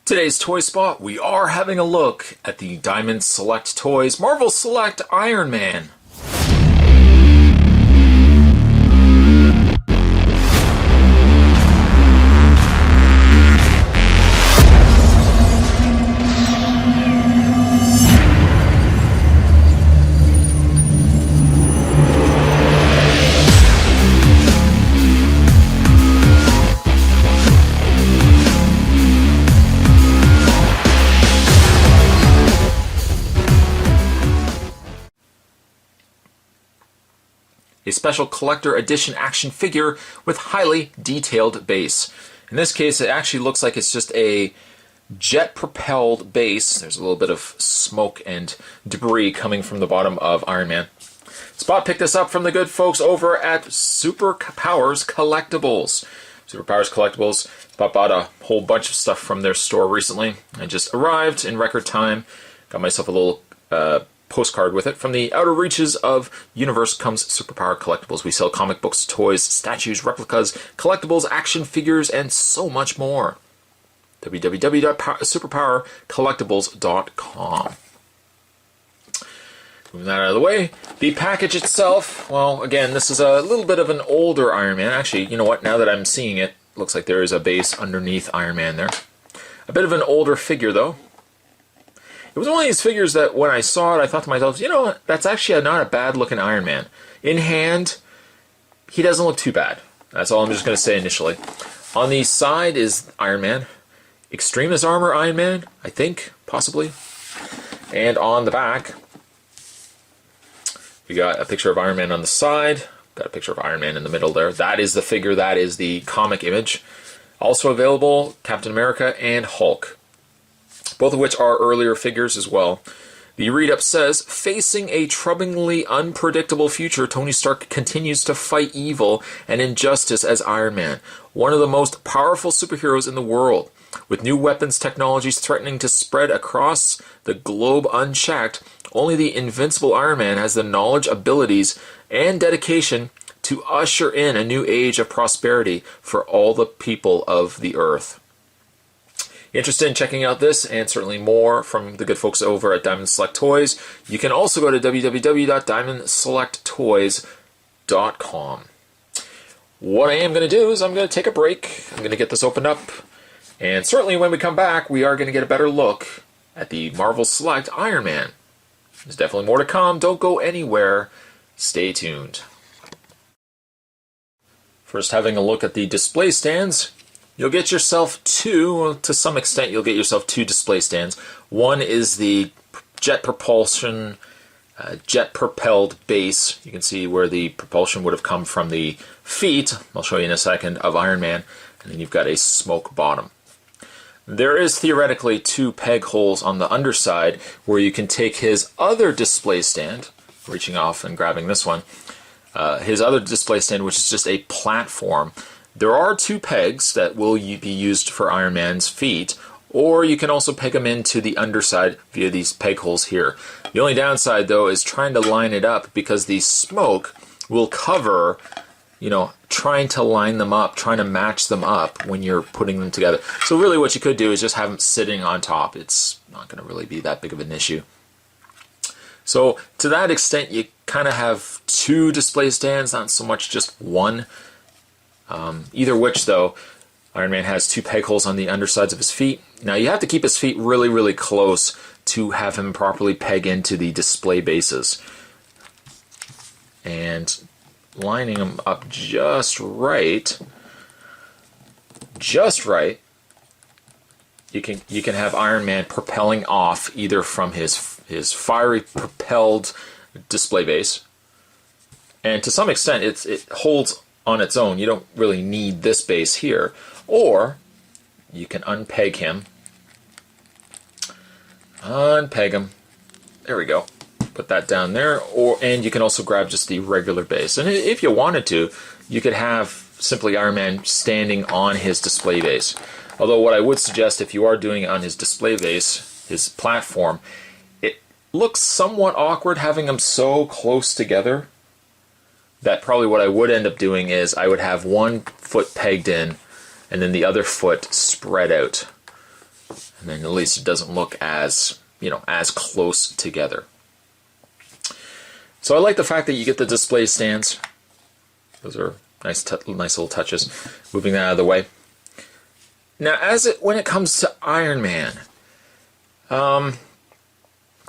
Today's Toy Spot, we are having a look at the Diamond Select Toys Marvel Select Iron Man. A special collector edition action figure with highly detailed base. In this case, it actually looks like it's just a jet-propelled base. There's a little bit of smoke and debris coming from the bottom of Iron Man. Spot picked this up from the good folks over at Super Powers Collectibles. Super Powers Collectibles. Spot bought a whole bunch of stuff from their store recently. I just arrived in record time. Got myself a little postcard with it. From the outer reaches of universe comes Super Power Collectibles. We sell comic books, toys, statues, replicas, collectibles, action figures, and so much more. www.superpowercollectibles.com. Moving that out of the way, the package itself, well, again, this is a little bit of an older Iron Man. Actually, you know what, now that I'm seeing it, looks like there is a base underneath Iron Man there. A bit of an older figure, though. It was one of these figures that when I saw it, I thought to myself, you know, that's actually not a bad-looking Iron Man. In hand, he doesn't look too bad. That's all I'm just going to say initially. On the side is Iron Man. Extremis Armor Iron Man, I think, possibly. And on the back, we got a picture of Iron Man on the side. Got a picture of Iron Man in the middle there. That is the figure, that is the comic image. Also available, Captain America and Hulk. Both of which are earlier figures as well. The read-up says, facing a troublingly unpredictable future, Tony Stark continues to fight evil and injustice as Iron Man, one of the most powerful superheroes in the world. With new weapons technologies threatening to spread across the globe unchecked, only the invincible Iron Man has the knowledge, abilities, and dedication to usher in a new age of prosperity for all the people of the Earth. Interested in checking out this and certainly more from the good folks over at Diamond Select Toys, you can also go to www.diamondselecttoys.com. What I am going to do is I'm going to take a break. I'm going to get this opened up. And certainly when we come back, we are going to get a better look at the Marvel Select Iron Man. There's definitely more to come. Don't go anywhere. Stay tuned. First, having a look at the display stands. You'll get yourself to some extent, you'll get yourself two display stands. One is the jet-propelled base. You can see where the propulsion would have come from the feet, I'll show you in a second, of Iron Man. And then you've got a smoke bottom. There is theoretically two peg holes on the underside where you can take his other display stand, reaching off and grabbing this one, his other display stand, which is just a platform. There are two pegs that will be used for Iron Man's feet, or you can also peg them into the underside via these peg holes here. The only downside, though, is trying to line it up because the smoke will cover, you know, trying to line them up, trying to match them up when you're putting them together. So really what you could do is just have them sitting on top. It's not going to really be that big of an issue. So to that extent, you kind of have two display stands, not so much just one. Either which, though, Iron Man has two peg holes on the undersides of his feet. Now, you have to keep his feet really, really close to have him properly peg into the display bases. And lining them up just right, you can have Iron Man propelling off either from his fiery propelled display base, and to some extent it holds on its own. You don't really need this base here. Or you can unpeg him. Unpeg him. There we go. Put that down there. And you can also grab just the regular base. And if you wanted to, you could have simply Iron Man standing on his display base. Although what I would suggest, if you are doing it on his display base, his platform, it looks somewhat awkward having them so close together. That probably what I would end up doing is I would have one foot pegged in and then the other foot spread out. and then at least it doesn't look as, as close together. So I like the fact that you get the display stands. Those are nice little touches. Moving that out of the way. Now, when it comes to Iron Man,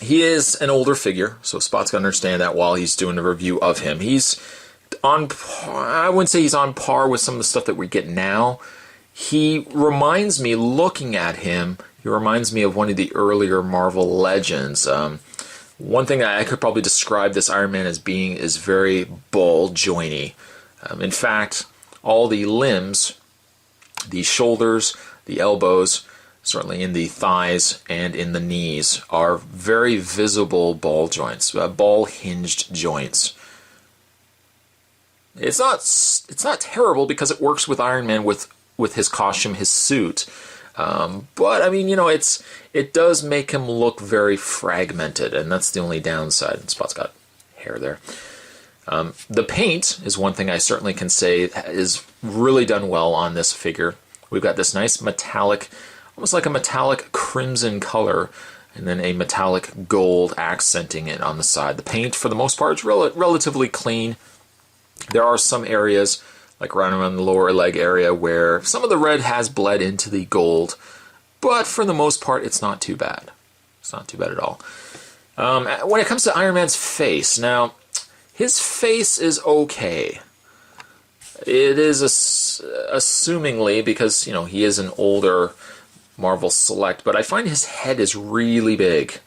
he is an older figure, so Spot's going to understand that while he's doing a review of him. He's on par, I wouldn't say he's on par with some of the stuff that we get now. He reminds me, looking at him, he reminds me of one of the earlier Marvel Legends. One thing I could probably describe this Iron Man as being is very ball-jointy. In fact, all the limbs, the shoulders, the elbows, certainly in the thighs and in the knees, are very visible ball joints, ball-hinged joints. It's not terrible because it works with Iron Man with his costume, his suit. But I mean, it does make him look very fragmented, and that's the only downside. And Spot's got hair there. The paint is one thing I certainly can say is really done well on this figure. We've got this nice metallic, almost like a metallic crimson color, and then a metallic gold accenting it on the side. The paint, for the most part, is relatively clean. There are some areas, like right around the lower leg area, where some of the red has bled into the gold, but for the most part, it's not too bad. It's not too bad at all. When it comes to Iron Man's face, now, his face is okay. It is assumingly because, he is an older Marvel Select, but I find his head is really big.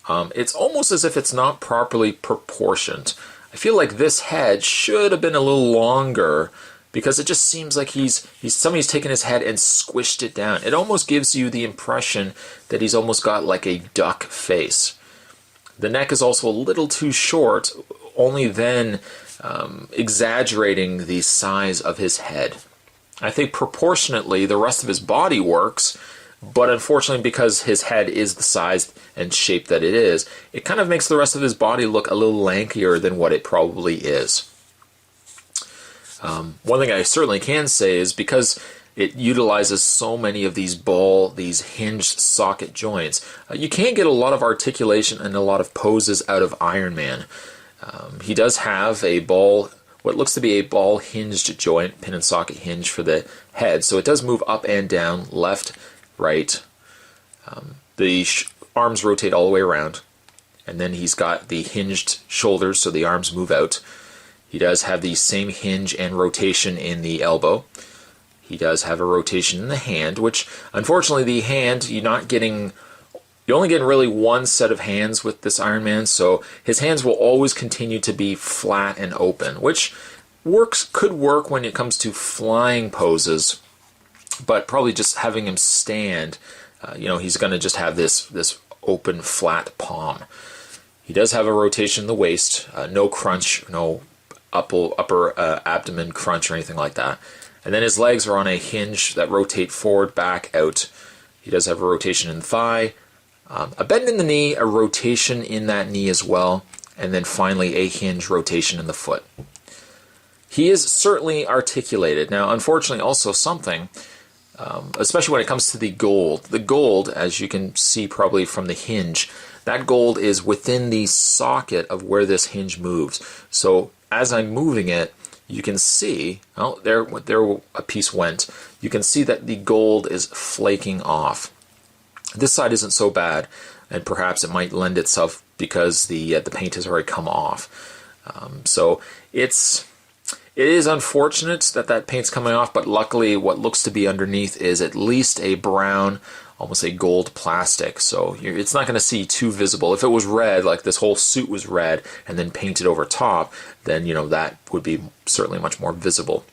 It's almost as if it's not properly proportioned. I feel like this head should have been a little longer because it just seems like somebody's taken his head and squished it down. It almost gives you the impression that he's almost got like a duck face. The neck is also a little too short, only then exaggerating the size of his head. I think proportionately the rest of his body works, but unfortunately because his head is the size and shape that it is, it kind of makes the rest of his body look a little lankier than what it probably is. One thing I certainly can say is because it utilizes so many of these hinged socket joints, you can get a lot of articulation and a lot of poses out of Iron Man. He does have what looks to be a ball hinged joint, pin and socket hinge for the head, so it does move up and down, left, right. The arms rotate all the way around, and then he's got the hinged shoulders, so the arms move out. He does have the same hinge and rotation in the elbow. He does have a rotation in the hand, which unfortunately the hand, you're only getting really one set of hands with this Iron Man, so his hands will always continue to be flat and open, which could work when it comes to flying poses, but probably just having him stand, he's going to just have this open, flat palm. He does have a rotation in the waist, no crunch, no upper abdomen crunch or anything like that. And then his legs are on a hinge that rotate forward, back, out. He does have a rotation in the thigh, a bend in the knee, a rotation in that knee as well, and then finally a hinge rotation in the foot. He is certainly articulated. Now, unfortunately, also something, especially when it comes to the gold. The gold, as you can see probably from the hinge, that gold is within the socket of where this hinge moves. So as I'm moving it, you can see, there a piece went. You can see that the gold is flaking off. This side isn't so bad, and perhaps it might lend itself because the paint has already come off. So it is unfortunate that paint's coming off, but luckily what looks to be underneath is at least a brown, almost a gold plastic, so it's not going to see too visible. If it was red, like this whole suit was red and then painted over top, then that would be certainly much more visible.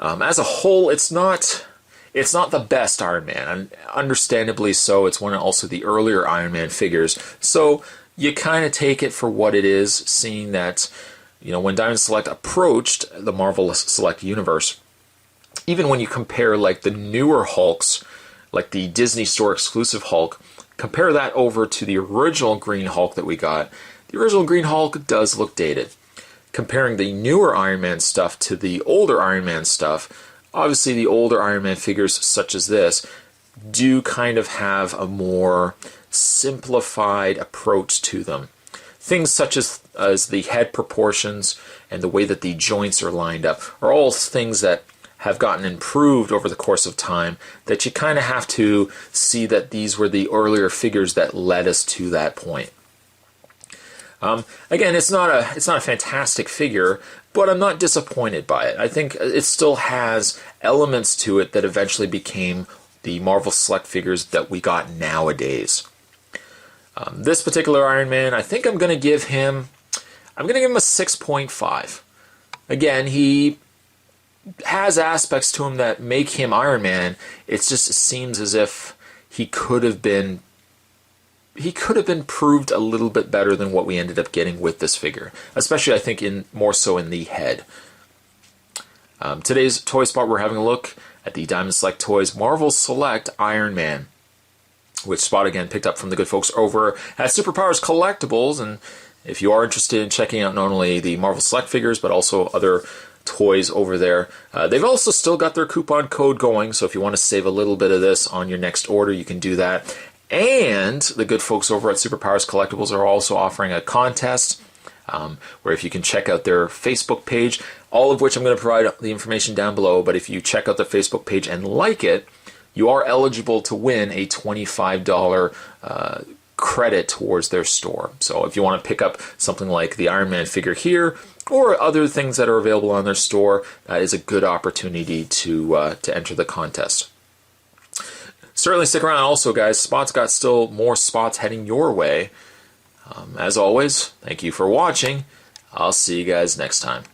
As a whole, it's not the best Iron Man, and understandably so. It's one of also the earlier Iron Man figures, so you kind of take it for what it is, seeing that when Diamond Select approached the Marvel Select universe, even when you compare like the newer Hulks, like the Disney Store exclusive Hulk, compare that over to the original Green Hulk that we got. The original Green Hulk does look dated. Comparing the newer Iron Man stuff to the older Iron Man stuff, Obviously, the older Iron Man figures, such as this, do kind of have a more simplified approach to them. Things such as the head proportions and the way that the joints are lined up are all things that have gotten improved over the course of time, that you kind of have to see that these were the earlier figures that led us to that point. Again, it's not a fantastic figure, but I'm not disappointed by it. I think it still has elements to it that eventually became the Marvel Select figures that we got nowadays. This particular Iron Man, I think I'm going to give him a 6.5. Again, he has aspects to him that make him Iron Man. It seems as if he could have been proved a little bit better than what we ended up getting with this figure, especially I think more so in the head. Today's Toy Spot, we're having a look at the Diamond Select Toys Marvel Select Iron Man, which Spot again picked up from the good folks over at Super Power Collectibles. And if you are interested in checking out not only the Marvel Select figures but also other toys over there, they've also still got their coupon code going, so if you want to save a little bit of this on your next order, you can do that. And the good folks over at Super Power Collectibles are also offering a contest where if you can check out their Facebook page, all of which I'm going to provide the information down below, but if you check out their Facebook page and like it, you are eligible to win a $25 credit towards their store. So if you want to pick up something like the Iron Man figure here, or other things that are available on their store, that is a good opportunity to enter the contest. Certainly stick around also, guys. Spot's got still more spots heading your way. As always, thank you for watching. I'll see you guys next time.